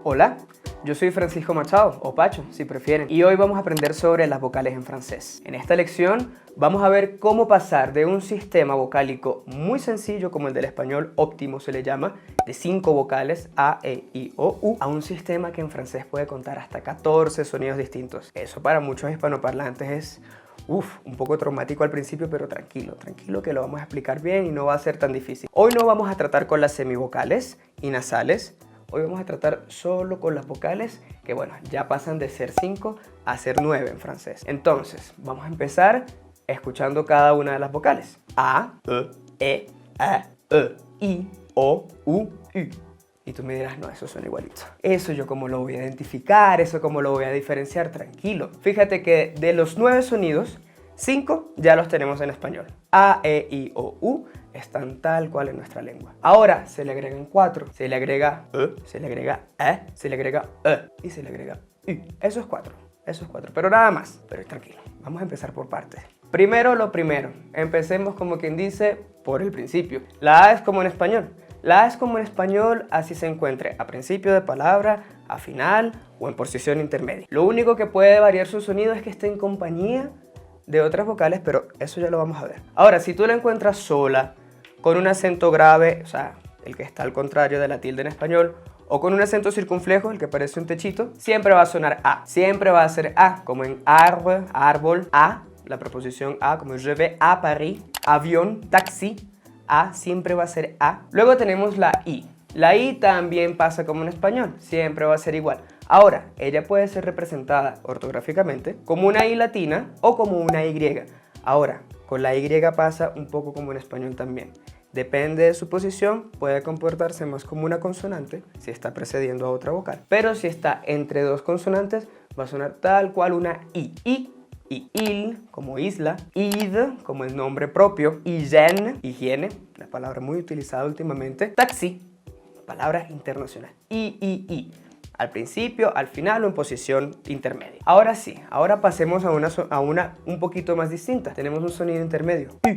Hola, yo soy Francisco Machado, o Pacho, si prefieren, y hoy vamos a aprender sobre las vocales en francés. En esta lección vamos a ver cómo pasar de un sistema vocálico muy sencillo, como el del español óptimo se le llama, de 5 vocales, A, E, I, O, U, a un sistema que en francés puede contar hasta 14 sonidos distintos. Eso para muchos hispanoparlantes es un poco traumático al principio, pero tranquilo que lo vamos a explicar bien y no va a ser tan difícil. Hoy no vamos a tratar con las semivocales y nasales. Hoy vamos a tratar solo con las vocales que, bueno, ya pasan de ser 5 a ser 9 en francés. Entonces, vamos a empezar escuchando cada una de las vocales. A, E, I, O, U, U. Y tú me dirás, no, eso suena igualito. Eso yo cómo lo voy a identificar, eso cómo lo voy a diferenciar, tranquilo. Fíjate que de los 9 sonidos, 5 ya los tenemos en español. A, E, I, O, U están tal cual en nuestra lengua. Ahora se le agregan 4. Se le agrega se le agrega se le agrega y se le agrega U. Eso es 4. Eso es 4, pero nada más. Pero tranquilo, vamos a empezar por partes. Primero lo primero. Empecemos como quien dice por el principio. La A es como en español. La A es como en español, así se encuentre a principio de palabra, a final o en posición intermedia. Lo único que puede variar su sonido es que esté en compañía de otras vocales, pero eso ya lo vamos a ver. Ahora, si tú la encuentras sola, con un acento grave, o sea, el que está al contrario de la tilde en español, o con un acento circunflejo, el que parece un techito, siempre va a sonar A. Siempre va a ser A, como en arbre, árbol, A, la preposición A, como je vais à Paris, avión, taxi, A siempre va a ser A. Luego tenemos la I. La I también pasa como en español, siempre va a ser igual. Ahora, ella puede ser representada ortográficamente como una I latina o como una Y. Ahora, con la Y pasa un poco como en español también. Depende de su posición, puede comportarse más como una consonante si está precediendo a otra vocal. Pero si está entre dos consonantes, va a sonar tal cual una I. Y il, como isla, id, como el nombre propio, hygiene, higiene, la palabra muy utilizada últimamente, taxi, palabra internacional, I, al principio, al final o en posición intermedia. Ahora sí, ahora pasemos a una un poquito más distinta. Tenemos un sonido intermedio, U.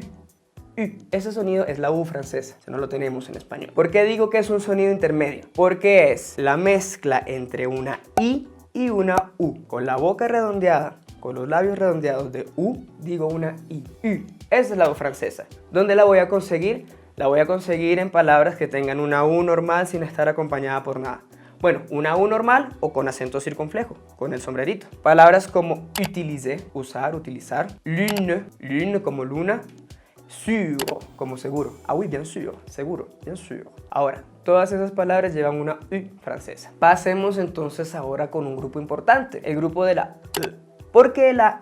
Ese sonido es la U francesa, no lo tenemos en español. ¿Por qué digo que es un sonido intermedio? Porque es la mezcla entre una I y una U, con la boca redondeada. Con los labios redondeados de U, digo una I. U. Esa es la U francesa. ¿Dónde la voy a conseguir? La voy a conseguir en palabras que tengan una U normal sin estar acompañada por nada. Bueno, una U normal o con acento circunflejo, con el sombrerito. Palabras como utiliser, usar, utilizar. Lune como luna. Sûr, como seguro. Ah, oui, bien sûr, seguro, bien sûr. Ahora, todas esas palabras llevan una U francesa. Pasemos entonces ahora con un grupo importante, el grupo de la E. Porque la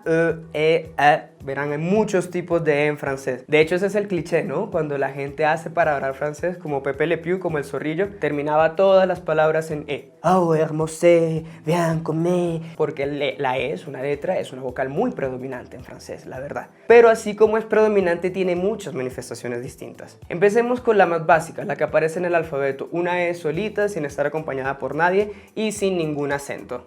verán, hay muchos tipos de E en francés. De hecho, ese es el cliché, ¿no? Cuando la gente hace para hablar francés, como Pepe Le Pew, como el zorrillo, terminaba todas las palabras en E. Oh, hermosé, bien comé. Porque la E es una letra, es una vocal muy predominante en francés, la verdad. Pero así como es predominante, tiene muchas manifestaciones distintas. Empecemos con la más básica, la que aparece en el alfabeto. Una E solita, sin estar acompañada por nadie y sin ningún acento.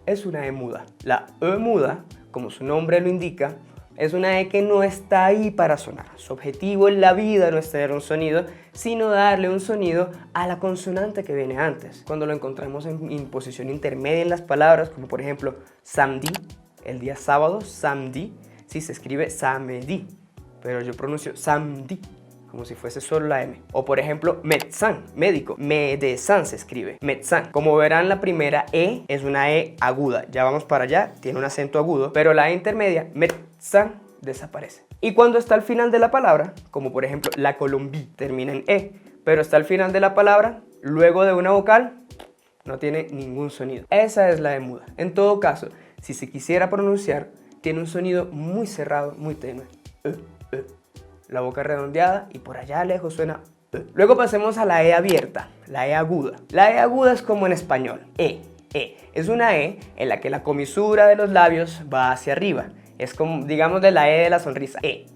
Es una E muda. La E muda, como su nombre lo indica, es una E que no está ahí para sonar. Su objetivo en la vida no es tener un sonido, sino darle un sonido a la consonante que viene antes. Cuando lo encontramos en posición intermedia en las palabras, como por ejemplo samedi, el día sábado, samedi, sí se escribe samedi, pero yo pronuncio samedi, como si fuese solo la M. O por ejemplo, médecin, médico. Médecin se escribe, médecin. Como verán, la primera E es una E aguda. Ya vamos para allá, tiene un acento agudo. Pero la E intermedia, médecin, desaparece. Y cuando está al final de la palabra, como por ejemplo la Colombie, termina en E, pero está al final de la palabra, luego de una vocal, no tiene ningún sonido. Esa es la E muda. En todo caso, si se quisiera pronunciar, tiene un sonido muy cerrado, muy tenue. La boca redondeada y por allá lejos suena E. Luego pasemos a la E abierta, la E aguda. La E aguda es como en español, E. Es una E en la que la comisura de los labios va hacia arriba. Es como, digamos, de la E de la sonrisa, E.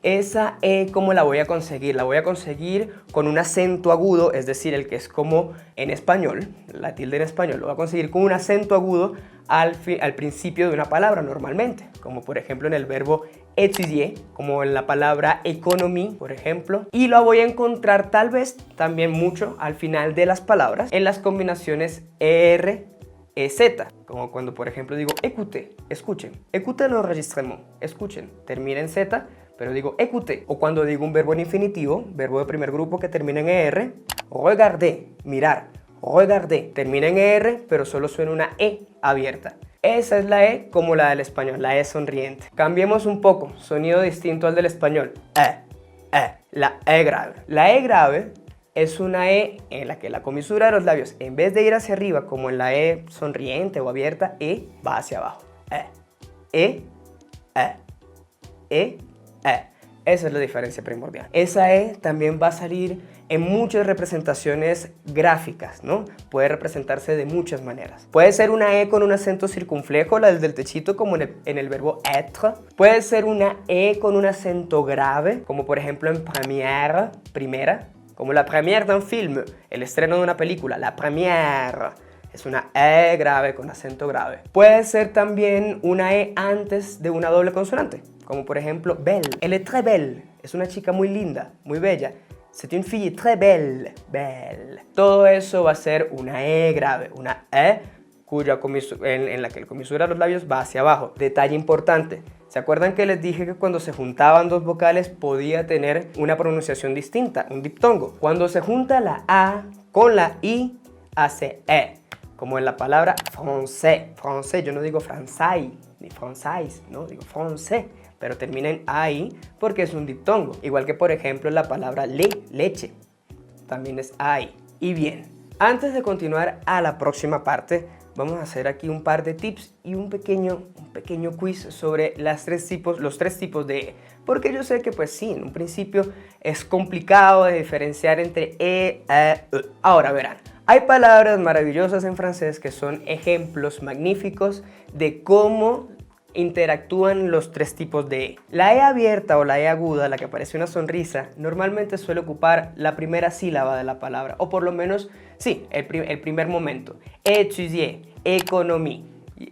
Esa E, ¿cómo la voy a conseguir? La voy a conseguir con un acento agudo, es decir, el que es como en español, la tilde en español, lo voy a conseguir con un acento agudo al principio de una palabra normalmente, como por ejemplo en el verbo étudier, como en la palabra economía, por ejemplo. Y lo voy a encontrar tal vez también mucho al final de las palabras en las combinaciones ER, EZ, como cuando por ejemplo digo écoutez, escuchen. Écoutez l'enregistrement, escuchen. Termina en Z, pero digo écoutez. O cuando digo un verbo en infinitivo, verbo de primer grupo que termina en ER, regardez, mirar. Regardez, termina en ER, pero solo suena una E abierta. Esa es la E como la del español, la E sonriente. Cambiemos un poco, sonido distinto al del español. La E grave. La E grave es una E en la que la comisura de los labios, en vez de ir hacia arriba como en la E sonriente o abierta, E va hacia abajo. Esa es la diferencia primordial. Esa E también va a salir en muchas representaciones gráficas, ¿no? Puede representarse de muchas maneras. Puede ser una E con un acento circunflejo, la del techito, como en el verbo être. Puede ser una E con un acento grave, como por ejemplo en première, primera, como la première d'un film, el estreno de una película, la première. Es una E grave con acento grave. Puede ser también una E antes de una doble consonante, como por ejemplo belle. Elle est très belle. Es una chica muy linda, muy bella. C'est une fille très belle. Belle. Todo eso va a ser una E grave, una E cuya en la que la comisura de los labios va hacia abajo. Detalle importante. ¿Se acuerdan que les dije que cuando se juntaban dos vocales podía tener una pronunciación distinta, un diptongo? Cuando se junta la A con la I, hace E. Como en la palabra français. Français, yo no digo français, ni français, no, digo français. Pero termina en AI porque es un diptongo. Igual que por ejemplo la palabra leche. También es AI. Y bien, antes de continuar a la próxima parte, vamos a hacer aquí un par de tips y un pequeño quiz sobre los tres tipos de E. Porque yo sé que pues sí, en un principio es complicado de diferenciar entre E, E. Ahora verán. Hay palabras maravillosas en francés que son ejemplos magníficos de cómo interactúan los tres tipos de E. La E abierta o la E aguda, la que parece una sonrisa, normalmente suele ocupar la primera sílaba de la palabra, o por lo menos, sí, el primer momento. Étudier, économie,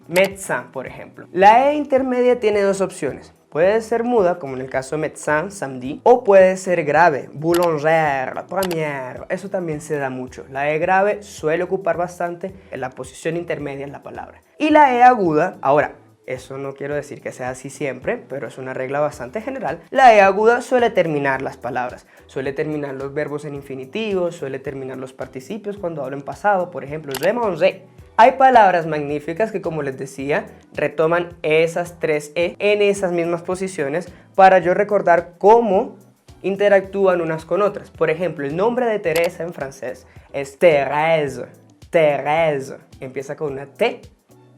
médecin, por ejemplo. La E intermedia tiene dos opciones. Puede ser muda, como en el caso de médecin, samedi, o puede ser grave, boulangère, première. Eso también se da mucho. La E grave suele ocupar bastante en la posición intermedia en la palabra. Y la E aguda, ahora, eso no quiero decir que sea así siempre, pero es una regla bastante general. La E aguda suele terminar las palabras, suele terminar los verbos en infinitivo, suele terminar los participios cuando hablo en pasado, por ejemplo, je mange. Hay palabras magníficas que, como les decía, retoman esas tres E en esas mismas posiciones para yo recordar cómo interactúan unas con otras. Por ejemplo, el nombre de Teresa en francés es Thérèse. Thérèse. Empieza con una T.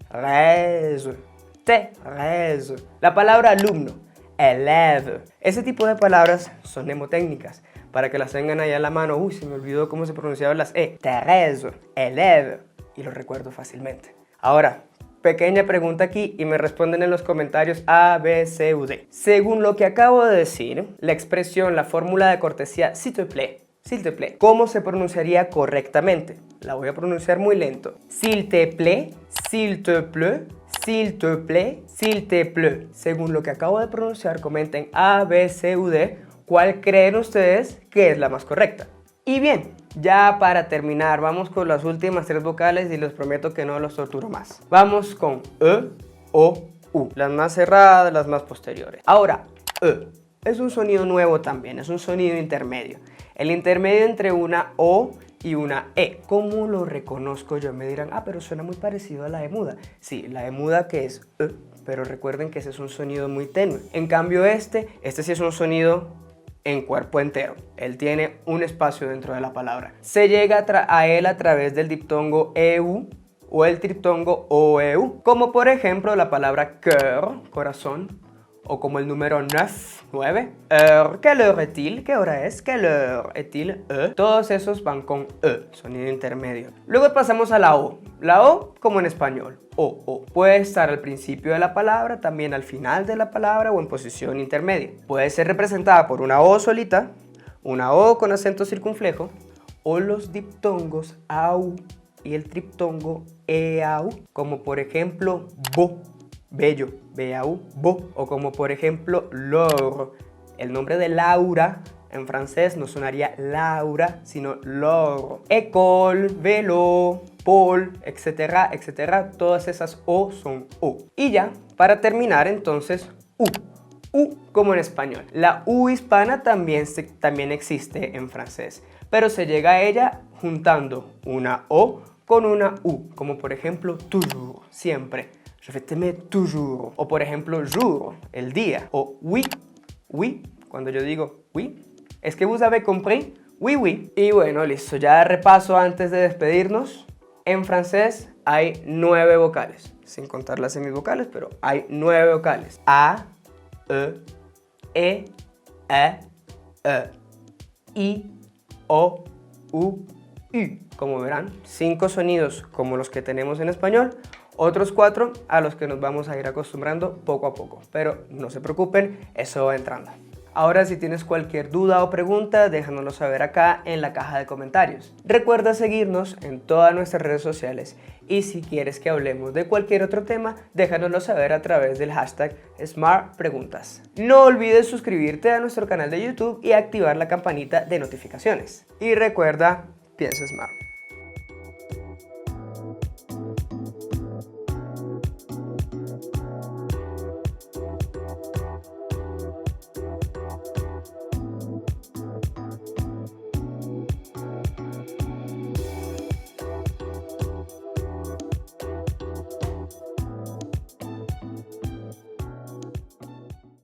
Thérèse. Thérèse. La palabra alumno, élève. Ese tipo de palabras son mnemotécnicas. Para que las tengan ahí a la mano, uy, se me olvidó cómo se pronunciaban las E. Thérèse, élève. Y lo recuerdo fácilmente. Ahora, pequeña pregunta aquí y me responden en los comentarios A, B, C u D. Según lo que acabo de decir, la expresión, la fórmula de cortesía s'il te plaît, ¿cómo se pronunciaría correctamente? La voy a pronunciar muy lento. S'il te plaît, s'il te pleut, s'il te plaît, s'il te pleut. Según lo que acabo de pronunciar, comenten A, B, C u D, ¿cuál creen ustedes que es la más correcta? Y bien, ya para terminar, vamos con las últimas tres vocales y les prometo que no los torturo más. Vamos con E, O, U. Las más cerradas, las más posteriores. Ahora, E es un sonido nuevo también, es un sonido intermedio. El intermedio entre una O y una E. ¿Cómo lo reconozco yo? Me dirán, pero suena muy parecido a la E muda. Sí, la E muda que es E, pero recuerden que ese es un sonido muy tenue. En cambio este sí es un sonido en cuerpo entero. Él tiene un espacio dentro de la palabra. Se llega a él a través del diptongo EU o el triptongo OEU, como por ejemplo la palabra cœur, corazón, o como el número 9, quelle heure est-il? ¿Qué hora es? Quelle heure est-il? Todos esos van con sonido intermedio. Luego pasamos a la O. La O como en español, O. Puede estar al principio de la palabra, también al final de la palabra o en posición intermedia. Puede ser representada por una O solita, una O con acento circunflejo o los diptongos AU y el triptongo EAU, como por ejemplo bo, bello, B-A-U, beau, o como por ejemplo Laure. El nombre de Laura en francés no sonaría Laura, sino Laure. École, vélo, Paul, etcétera, etcétera. Todas esas O son O. Y ya, para terminar entonces, U. U como en español. La U hispana también existe en francés, pero se llega a ella juntando una O con una U, como por ejemplo toujours, siempre. Je vais t'aimer toujours. O por ejemplo jour, el día. O oui, oui, cuando yo digo oui. Es que vous avez compris? Oui, oui. Y bueno, listo, ya de repaso antes de despedirnos. En francés hay 9 vocales, sin contar las semivocales, pero hay 9 vocales. A, E, I, O, U, U. Como verán, 5 sonidos como los que tenemos en español, otros 4 a los que nos vamos a ir acostumbrando poco a poco. Pero no se preocupen, eso va entrando. Ahora, si tienes cualquier duda o pregunta, déjanoslo saber acá en la caja de comentarios. Recuerda seguirnos en todas nuestras redes sociales y si quieres que hablemos de cualquier otro tema, déjanoslo saber a través del hashtag SmartPreguntas. No olvides suscribirte a nuestro canal de YouTube y activar la campanita de notificaciones. Y recuerda, piensa Smart.